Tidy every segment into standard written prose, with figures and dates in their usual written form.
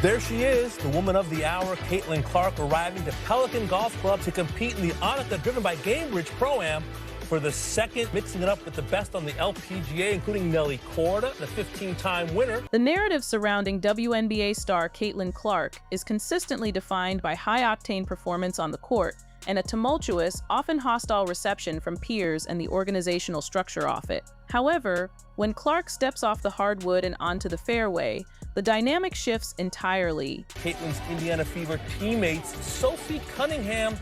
There she is, the woman of the hour, Caitlyn Clark, arriving to Pelican Golf Club to compete in the Annika, driven by Gamebridge Pro-Am for the second, mixing it up with the best on the LPGA, including Nelly Korda, the 15-time winner. The narrative surrounding WNBA star Caitlyn Clark is consistently defined by high-octane performance on the court and a tumultuous, often hostile reception from peers and the organizational structure of it. However, when Clark steps off the hardwood and onto the fairway, the dynamic shifts entirely. Caitlyn's Indiana Fever teammates, Sophie Cunningham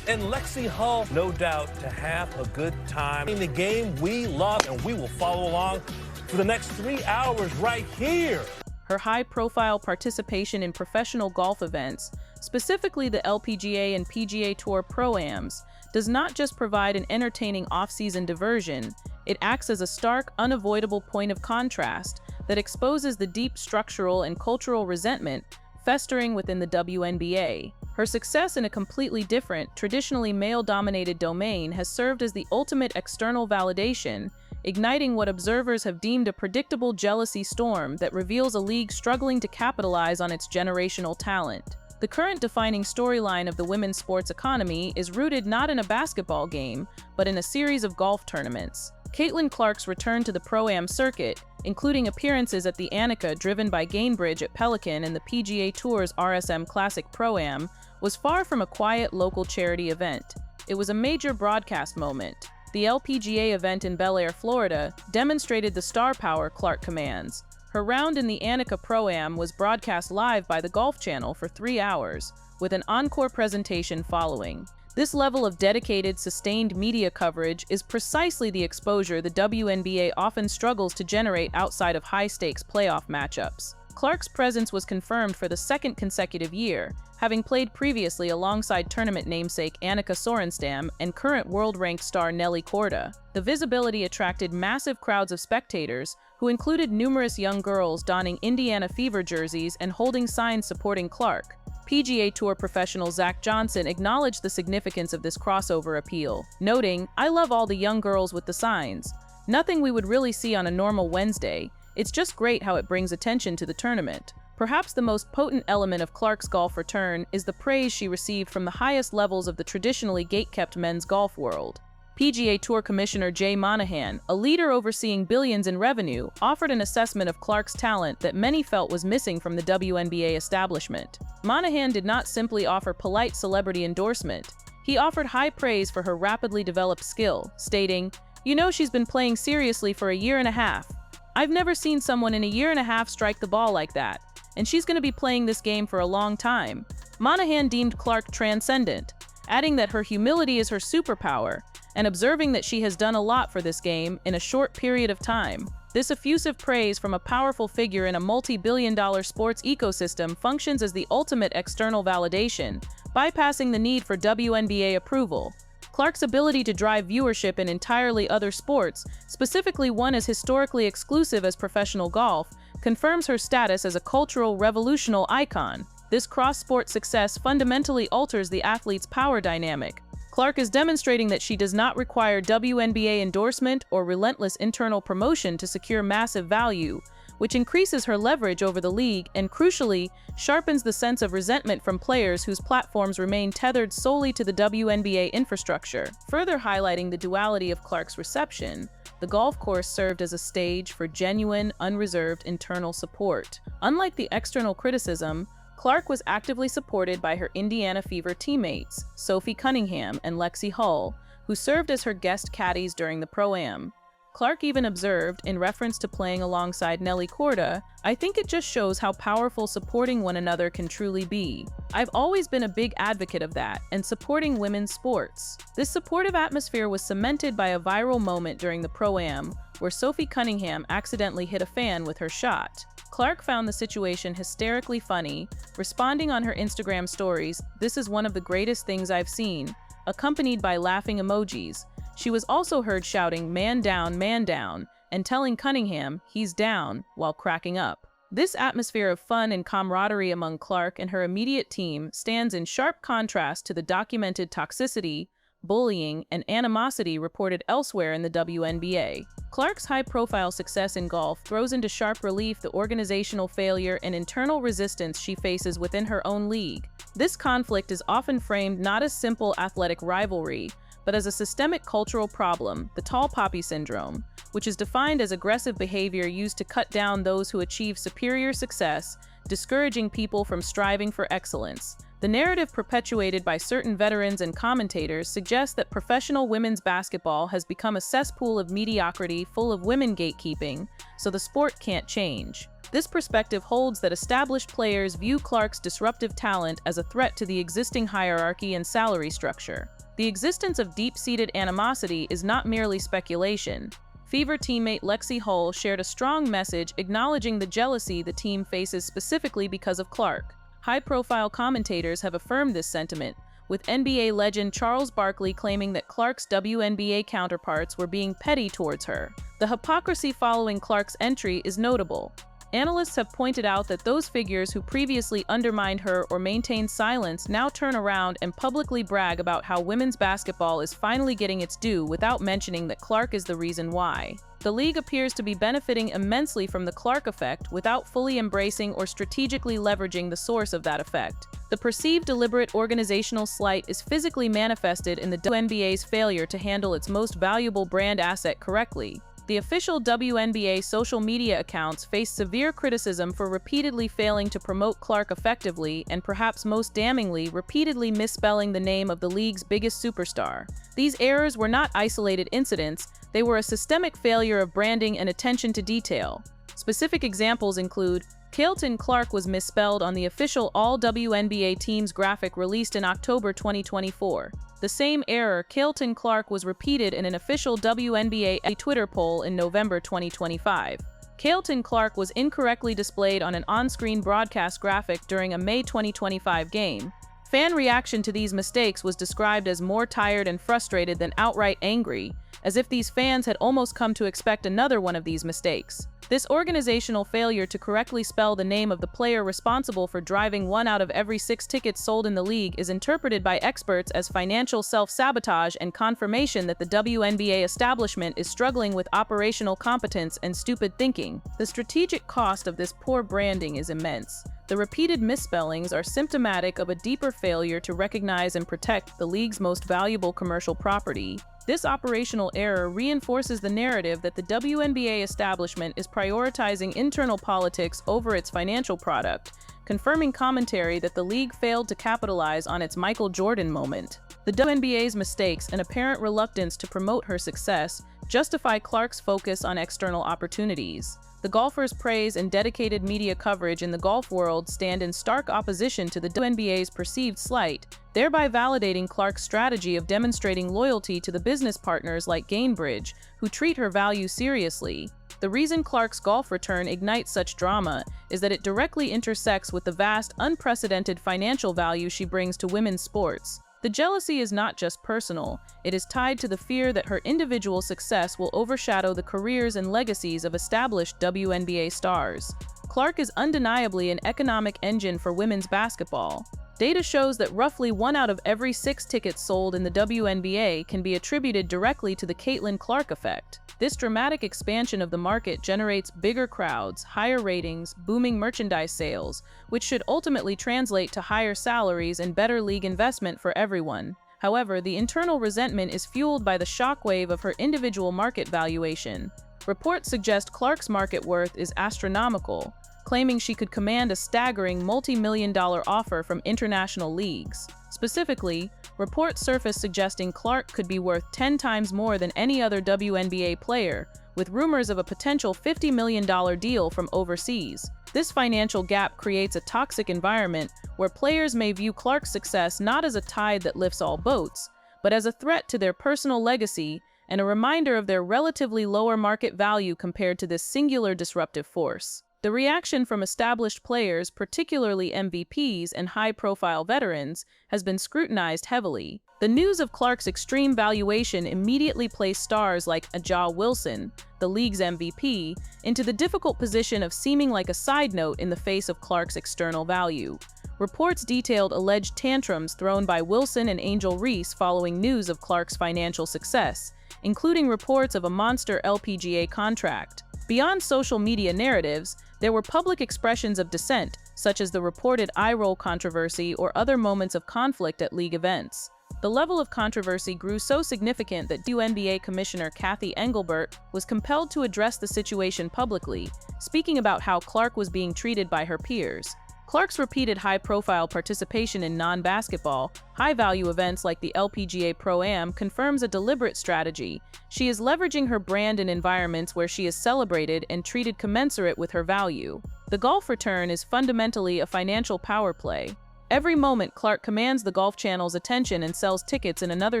and Lexi Hull, no doubt to have a good time in the game we love, and we will follow along for the next 3 hours right here. Her high-profile participation in professional golf events, specifically the LPGA and PGA Tour Pro-Ams, does not just provide an entertaining off-season diversion, it acts as a stark, unavoidable point of contrast that exposes the deep structural and cultural resentment festering within the WNBA. Her success in a completely different, traditionally male-dominated domain has served as the ultimate external validation, igniting what observers have deemed a predictable jealousy storm that reveals a league struggling to capitalize on its generational talent. The current defining storyline of the women's sports economy is rooted not in a basketball game, but in a series of golf tournaments. Caitlyn Clark's return to the Pro-Am circuit, including appearances at the Annika driven by Gamebridge at Pelican and the PGA Tour's RSM Classic Pro-Am, was far from a quiet local charity event. It was a major broadcast moment. The LPGA event in Bel Air, Florida, demonstrated the star power Clark commands. Her round in the Annika Pro-Am was broadcast live by the Golf Channel for 3 hours, with an encore presentation following. This level of dedicated, sustained media coverage is precisely the exposure the WNBA often struggles to generate outside of high-stakes playoff matchups. Clark's presence was confirmed for the second consecutive year, having played previously alongside tournament namesake Annika Sorenstam and current world-ranked star Nelly Korda. The visibility attracted massive crowds of spectators, who included numerous young girls donning Indiana Fever jerseys and holding signs supporting Clark. PGA Tour professional Zach Johnson acknowledged the significance of this crossover appeal, noting, "I love all the young girls with the signs. Nothing we would really see on a normal Wednesday. It's just great how it brings attention to the tournament." Perhaps the most potent element of Clark's golf return is the praise she received from the highest levels of the traditionally gate-kept men's golf world. PGA Tour Commissioner Jay Monahan, a leader overseeing billions in revenue, offered an assessment of Clark's talent that many felt was missing from the WNBA establishment. Monahan did not simply offer polite celebrity endorsement. He offered high praise for her rapidly developed skill, stating, "You know, she's been playing seriously for a year and a half. I've never seen someone in a year and a half strike the ball like that, and she's going to be playing this game for a long time." Monahan deemed Clark transcendent, adding that her humility is her superpower, and observing that she has done a lot for this game in a short period of time. This effusive praise from a powerful figure in a multi-billion-dollar sports ecosystem functions as the ultimate external validation, bypassing the need for WNBA approval. Clark's ability to drive viewership in entirely other sports, specifically one as historically exclusive as professional golf, confirms her status as a cultural revolutionary icon. This cross-sport success fundamentally alters the athlete's power dynamic. Clark is demonstrating that she does not require WNBA endorsement or relentless internal promotion to secure massive value, which increases her leverage over the league and, crucially, sharpens the sense of resentment from players whose platforms remain tethered solely to the WNBA infrastructure. Further highlighting the duality of Clark's reception, the golf course served as a stage for genuine, unreserved internal support. Unlike the external criticism, Clark was actively supported by her Indiana Fever teammates, Sophie Cunningham and Lexi Hull, who served as her guest caddies during the Pro-Am. Clark even observed, in reference to playing alongside Nelly Korda, "I think it just shows how powerful supporting one another can truly be. I've always been a big advocate of that, and supporting women's sports." This supportive atmosphere was cemented by a viral moment during the Pro-Am, where Sophie Cunningham accidentally hit a fan with her shot. Clark found the situation hysterically funny, responding on her Instagram stories, "This is one of the greatest things I've seen," accompanied by laughing emojis. She was also heard shouting, man down," and telling Cunningham, "He's down," while cracking up. This atmosphere of fun and camaraderie among Clark and her immediate team stands in sharp contrast to the documented toxicity, bullying, and animosity reported elsewhere in the WNBA. Clark's high-profile success in golf throws into sharp relief the organizational failure and internal resistance she faces within her own league. This conflict is often framed not as simple athletic rivalry, but as a systemic cultural problem, the tall poppy syndrome, which is defined as aggressive behavior used to cut down those who achieve superior success, discouraging people from striving for excellence. The narrative perpetuated by certain veterans and commentators suggests that professional women's basketball has become a cesspool of mediocrity full of women gatekeeping, so the sport can't change. This perspective holds that established players view Clark's disruptive talent as a threat to the existing hierarchy and salary structure. The existence of deep-seated animosity is not merely speculation. Fever teammate Lexi Hull shared a strong message acknowledging the jealousy the team faces specifically because of Clark. High-profile commentators have affirmed this sentiment, with NBA legend Charles Barkley claiming that Clark's WNBA counterparts were being petty towards her. The hypocrisy following Clark's entry is notable. Analysts have pointed out that those figures who previously undermined her or maintained silence now turn around and publicly brag about how women's basketball is finally getting its due without mentioning that Clark is the reason why. The league appears to be benefiting immensely from the Clark effect without fully embracing or strategically leveraging the source of that effect. The perceived deliberate organizational slight is physically manifested in the WNBA's failure to handle its most valuable brand asset correctly. The official WNBA social media accounts face severe criticism for repeatedly failing to promote Clark effectively and, perhaps most damningly, repeatedly misspelling the name of the league's biggest superstar. These errors were not isolated incidents, they were a systemic failure of branding and attention to detail. Specific examples include Caitlyn Clark was misspelled on the official All-WNBA team's graphic released in October 2024. The same error, Caitlyn Clark, was repeated in an official WNBA Twitter poll in November 2025. Caitlyn Clark was incorrectly displayed on an on-screen broadcast graphic during a May 2025 game. Fan reaction to these mistakes was described as more tired and frustrated than outright angry, as if these fans had almost come to expect another one of these mistakes. This organizational failure to correctly spell the name of the player responsible for driving 1 out of every 6 tickets sold in the league is interpreted by experts as financial self-sabotage and confirmation that the WNBA establishment is struggling with operational competence and stupid thinking. The strategic cost of this poor branding is immense. The repeated misspellings are symptomatic of a deeper failure to recognize and protect the league's most valuable commercial property. This operational error reinforces the narrative that the WNBA establishment is prioritizing internal politics over its financial product, confirming commentary that the league failed to capitalize on its Michael Jordan moment. The WNBA's mistakes and apparent reluctance to promote her success justify Clark's focus on external opportunities. The golfer's praise and dedicated media coverage in the golf world stand in stark opposition to the WNBA's perceived slight, thereby validating Clark's strategy of demonstrating loyalty to the business partners like Gainbridge, who treat her value seriously. The reason Clark's golf return ignites such drama is that it directly intersects with the vast, unprecedented financial value she brings to women's sports. The jealousy is not just personal, it is tied to the fear that her individual success will overshadow the careers and legacies of established WNBA stars. Clark is undeniably an economic engine for women's basketball. Data shows that roughly 1 out of every 6 tickets sold in the WNBA can be attributed directly to the Caitlyn Clark effect. This dramatic expansion of the market generates bigger crowds, higher ratings, booming merchandise sales, which should ultimately translate to higher salaries and better league investment for everyone. However, the internal resentment is fueled by the shockwave of her individual market valuation. Reports suggest Clark's market worth is astronomical, claiming she could command a staggering multi-million-dollar offer from international leagues. Specifically, reports surfaced suggesting Clark could be worth 10 times more than any other WNBA player, with rumors of a potential $50 million deal from overseas. This financial gap creates a toxic environment where players may view Clark's success not as a tide that lifts all boats, but as a threat to their personal legacy and a reminder of their relatively lower market value compared to this singular disruptive force. The reaction from established players, particularly MVPs and high-profile veterans, has been scrutinized heavily. The news of Clark's extreme valuation immediately placed stars like Aja Wilson, the league's MVP, into the difficult position of seeming like a side note in the face of Clark's external value. Reports detailed alleged tantrums thrown by Wilson and Angel Reese following news of Clark's financial success, including reports of a monster LPGA contract. Beyond social media narratives, there were public expressions of dissent, such as the reported eye-roll controversy or other moments of conflict at league events. The level of controversy grew so significant that WNBA Commissioner Cathy Engelbert was compelled to address the situation publicly, speaking about how Clark was being treated by her peers. Clark's repeated high-profile participation in non-basketball, high-value events like the LPGA Pro-Am confirms a deliberate strategy. She is leveraging her brand in environments where she is celebrated and treated commensurate with her value. The golf return is fundamentally a financial power play. Every moment Clark commands the Golf Channel's attention and sells tickets in another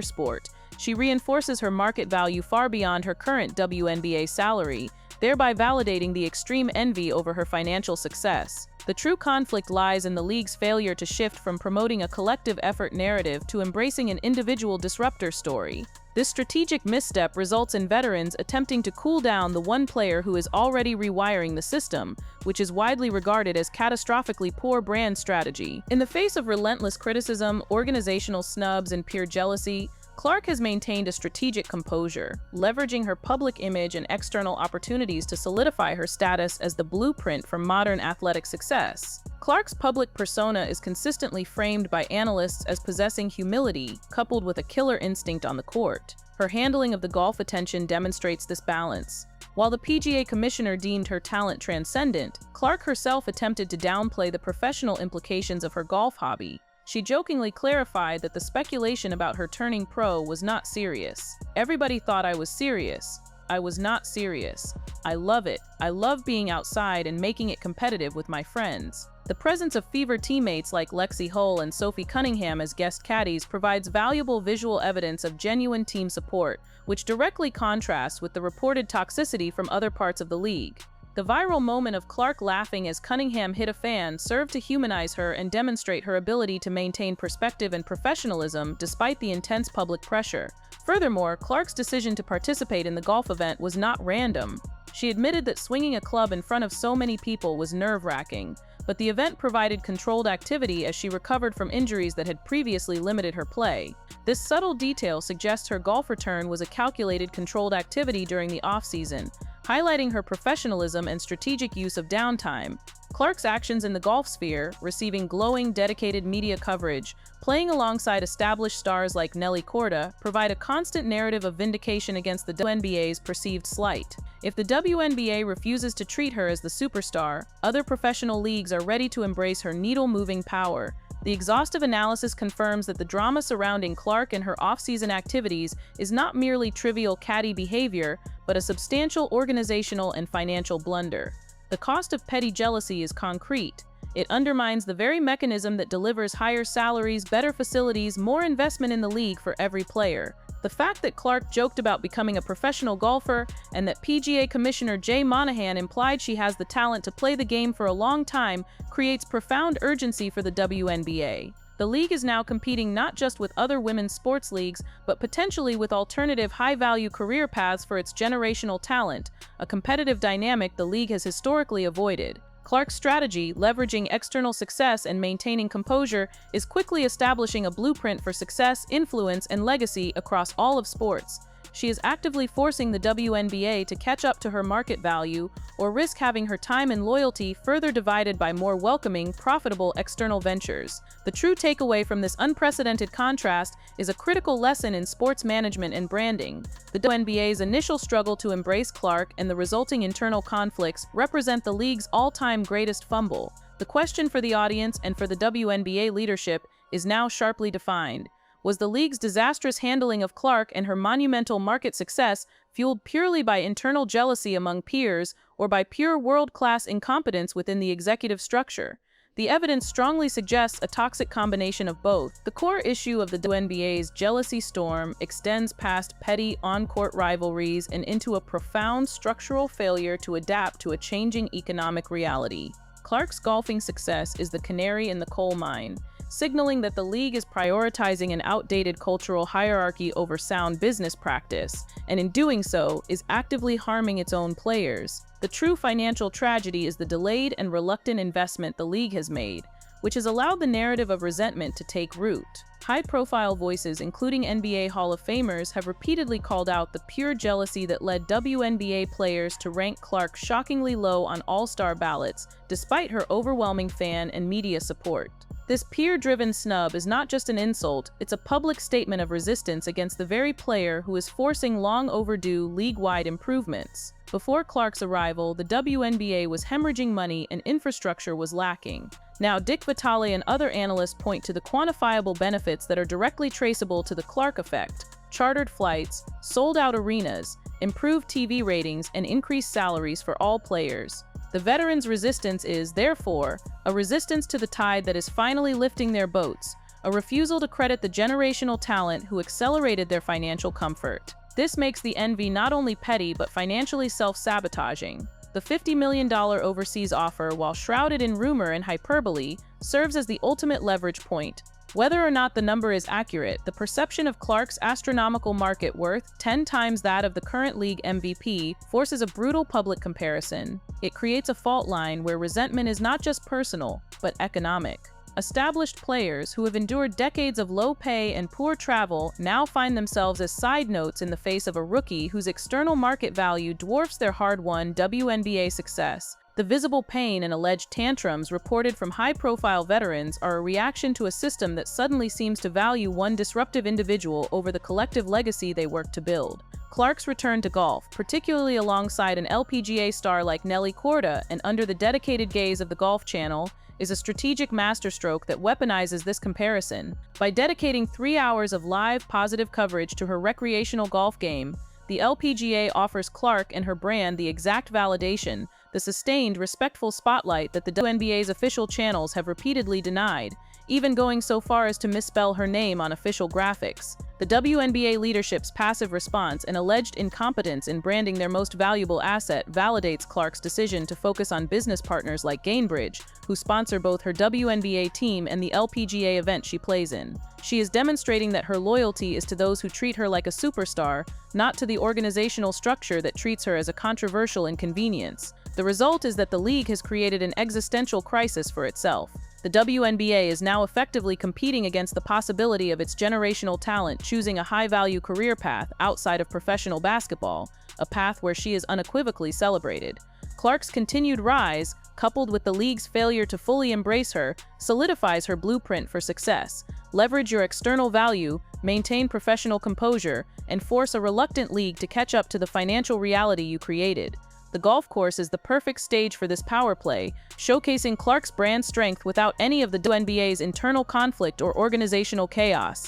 sport, she reinforces her market value far beyond her current WNBA salary, thereby validating the extreme envy over her financial success. The true conflict lies in the league's failure to shift from promoting a collective effort narrative to embracing an individual disruptor story. This strategic misstep results in veterans attempting to cool down the one player who is already rewiring the system, which is widely regarded as catastrophically poor brand strategy. In the face of relentless criticism, organizational snubs, and peer jealousy, Clark has maintained a strategic composure, leveraging her public image and external opportunities to solidify her status as the blueprint for modern athletic success. Clark's public persona is consistently framed by analysts as possessing humility, coupled with a killer instinct on the court. Her handling of the golf attention demonstrates this balance. While the PGA commissioner deemed her talent transcendent, Clark herself attempted to downplay the professional implications of her golf hobby. She jokingly clarified that the speculation about her turning pro was not serious. "Everybody thought I was serious. I was not serious. I love it. I love being outside and making it competitive with my friends." The presence of fever teammates like Lexi Hull and Sophie Cunningham as guest caddies provides valuable visual evidence of genuine team support, which directly contrasts with the reported toxicity from other parts of the league. The viral moment of Clark laughing as Cunningham hit a fan served to humanize her and demonstrate her ability to maintain perspective and professionalism despite the intense public pressure. Furthermore, Clark's decision to participate in the golf event was not random. She admitted that swinging a club in front of so many people was nerve-wracking, but the event provided controlled activity as she recovered from injuries that had previously limited her play. This subtle detail suggests her golf return was a calculated, controlled activity during the off-season, highlighting her professionalism and strategic use of downtime. Clark's actions in the golf sphere, receiving glowing, dedicated media coverage, playing alongside established stars like Nelly Korda, provide a constant narrative of vindication against the WNBA's perceived slight. If the WNBA refuses to treat her as the superstar, other professional leagues are ready to embrace her needle-moving power. The exhaustive analysis confirms that the drama surrounding Clark and her off-season activities is not merely trivial caddy behavior, but a substantial organizational and financial blunder. The cost of petty jealousy is concrete. It undermines the very mechanism that delivers higher salaries, better facilities, more investment in the league for every player. The fact that Clark joked about becoming a professional golfer and that PGA Commissioner Jay Monahan implied she has the talent to play the game for a long time creates profound urgency for the WNBA. The league is now competing not just with other women's sports leagues, but potentially with alternative high-value career paths for its generational talent, a competitive dynamic the league has historically avoided. Clark's strategy, leveraging external success and maintaining composure, is quickly establishing a blueprint for success, influence, and legacy across all of sports. She is actively forcing the WNBA to catch up to her market value or risk having her time and loyalty further divided by more welcoming, profitable external ventures. The true takeaway from this unprecedented contrast is a critical lesson in sports management and branding. The WNBA's initial struggle to embrace Clark and the resulting internal conflicts represent the league's all-time greatest fumble. The question for the audience and for the WNBA leadership is now sharply defined. Was the league's disastrous handling of Clark and her monumental market success fueled purely by internal jealousy among peers or by pure world-class incompetence within the executive structure? The evidence strongly suggests a toxic combination of both. The core issue of the WNBA's jealousy storm extends past petty on-court rivalries and into a profound structural failure to adapt to a changing economic reality. Clark's golfing success is the canary in the coal mine, signaling that the league is prioritizing an outdated cultural hierarchy over sound business practice, and in doing so, is actively harming its own players. The true financial tragedy is the delayed and reluctant investment the league has made. which has allowed the narrative of resentment to take root. High-profile voices, including NBA Hall of Famers, have repeatedly called out the pure jealousy that led WNBA players to rank Clark shockingly low on all-star ballots, despite her overwhelming fan and media support. This peer-driven snub is not just an insult, it's a public statement of resistance against the very player who is forcing long-overdue league-wide improvements. Before Clark's arrival, the WNBA was hemorrhaging money and infrastructure was lacking. Now, Dick Vitale and other analysts point to the quantifiable benefits that are directly traceable to the Clark effect: chartered flights, sold-out arenas, improved TV ratings, and increased salaries for all players. The veterans' resistance is, therefore, a resistance to the tide that is finally lifting their boats, a refusal to credit the generational talent who accelerated their financial comfort. This makes the envy not only petty but financially self-sabotaging. The $50 million overseas offer, while shrouded in rumor and hyperbole, serves as the ultimate leverage point. Whether or not the number is accurate, the perception of Clark's astronomical market worth, 10 times that of the current league MVP, forces a brutal public comparison. It creates a fault line where resentment is not just personal, but economic. Established players who have endured decades of low pay and poor travel now find themselves as side notes in the face of a rookie whose external market value dwarfs their hard-won WNBA success. The visible pain and alleged tantrums reported from high-profile veterans are a reaction to a system that suddenly seems to value one disruptive individual over the collective legacy they work to build. Clark's return to golf, particularly alongside an LPGA star like Nelly Korda and under the dedicated gaze of the Golf Channel, is a strategic masterstroke that weaponizes this comparison. By dedicating 3 hours of live, positive coverage to her recreational golf game, the LPGA offers Clark and her brand the exact validation, the sustained, respectful spotlight that the WNBA's official channels have repeatedly denied, even going so far as to misspell her name on official graphics. The WNBA leadership's passive response and alleged incompetence in branding their most valuable asset validates Clark's decision to focus on business partners like Gainbridge, who sponsor both her WNBA team and the LPGA event she plays in. She is demonstrating that her loyalty is to those who treat her like a superstar, not to the organizational structure that treats her as a controversial inconvenience. The result is that the league has created an existential crisis for itself. The WNBA is now effectively competing against the possibility of its generational talent choosing a high-value career path outside of professional basketball, a path where she is unequivocally celebrated. Clark's continued rise, coupled with the league's failure to fully embrace her, solidifies her blueprint for success. Leverage your external value, maintain professional composure, and force a reluctant league to catch up to the financial reality you created. The golf course is the perfect stage for this power play, showcasing Clark's brand strength without any of the WNBA's internal conflict or organizational chaos.